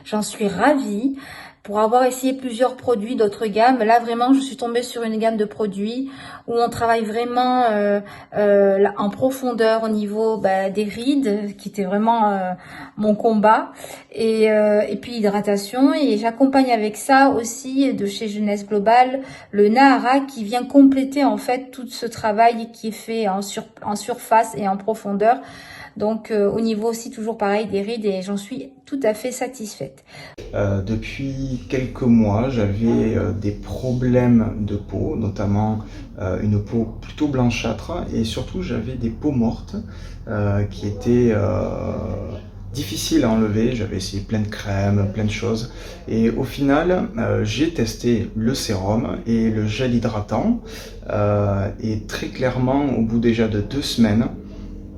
J'en suis ravie. Pour avoir essayé plusieurs produits d'autres gammes, là vraiment je suis tombée sur une gamme de produits où on travaille vraiment en profondeur au niveau des rides, qui était vraiment mon combat, et puis hydratation. Et j'accompagne avec ça aussi de chez Jeunesse Globale le Nahara, qui vient compléter en fait tout ce travail qui est fait en surface et en profondeur. Donc au niveau aussi toujours pareil des rides, et j'en suis tout à fait satisfaite. Depuis quelques mois, j'avais des problèmes de peau, notamment une peau plutôt blanchâtre, et surtout j'avais des peaux mortes qui étaient difficiles à enlever. J'avais essayé plein de crèmes, plein de choses, et au final j'ai testé le sérum et le gel hydratant, et très clairement au bout déjà de 2 semaines,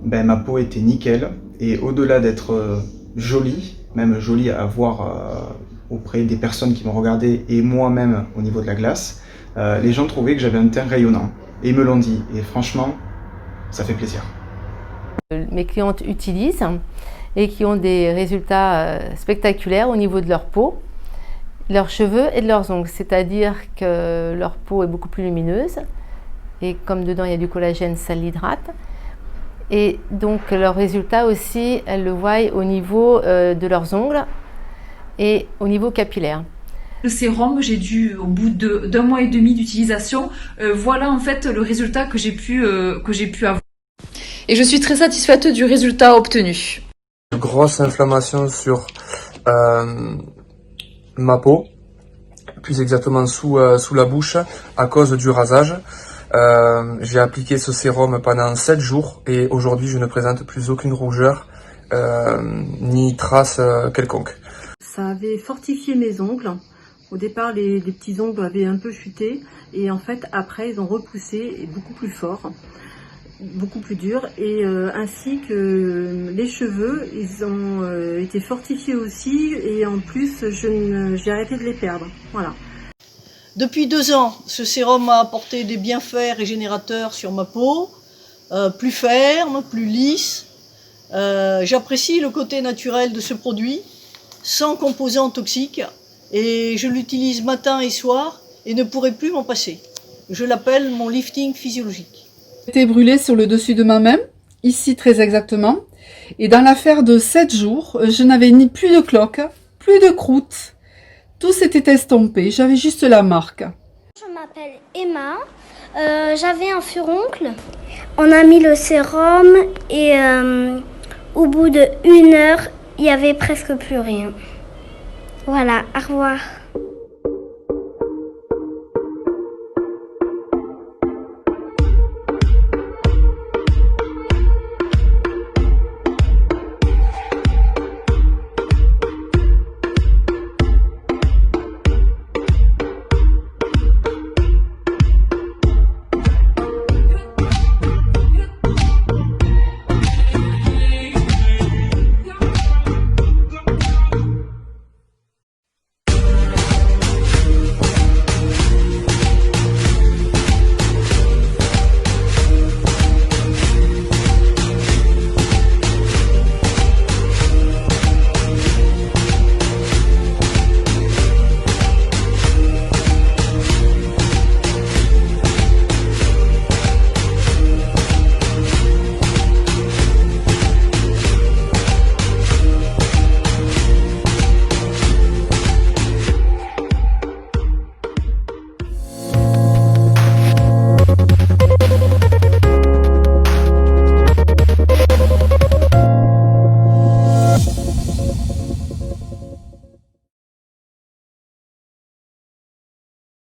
ma peau était nickel, et au-delà d'être jolie, même jolie à voir auprès des personnes qui me regardaient et moi-même au niveau de la glace, les gens trouvaient que j'avais un teint rayonnant, et ils me l'ont dit, et franchement, ça fait plaisir. Mes clientes utilisent et qui ont des résultats spectaculaires au niveau de leur peau, leurs cheveux et de leurs ongles, c'est-à-dire que leur peau est beaucoup plus lumineuse, et comme dedans il y a du collagène, ça l'hydrate. Et donc leurs résultats aussi, elles le voient au niveau de leurs ongles et au niveau capillaire. Le sérum, j'ai dû, au bout d'un mois et demi d'utilisation, voilà en fait le résultat que j'ai pu avoir. Et je suis très satisfaite du résultat obtenu. Une grosse inflammation sur ma peau, plus exactement sous la bouche, à cause du rasage. J'ai appliqué ce sérum pendant 7 jours et aujourd'hui je ne présente plus aucune rougeur ni trace quelconque. Ça avait fortifié mes ongles. Au départ les petits ongles avaient un peu chuté, et en fait après ils ont repoussé, et beaucoup plus fort, beaucoup plus dur, et ainsi que les cheveux, ils ont été fortifiés aussi, et en plus j'ai arrêté de les perdre. Voilà. Depuis 2 ans, ce sérum m'a apporté des bienfaits régénérateurs sur ma peau, plus ferme, plus lisse. J'apprécie le côté naturel de ce produit, sans composants toxiques, et je l'utilise matin et soir et ne pourrai plus m'en passer. Je l'appelle mon lifting physiologique. J'étais brûlée sur le dessus de ma main, ici très exactement, et dans l'affaire de 7 jours, je n'avais ni plus de cloques, plus de croûtes. Tout s'était estompé, j'avais juste la marque. Je m'appelle Emma, j'avais un furoncle. On a mis le sérum et au bout d'1 heure, il n'y avait presque plus rien. Voilà, au revoir.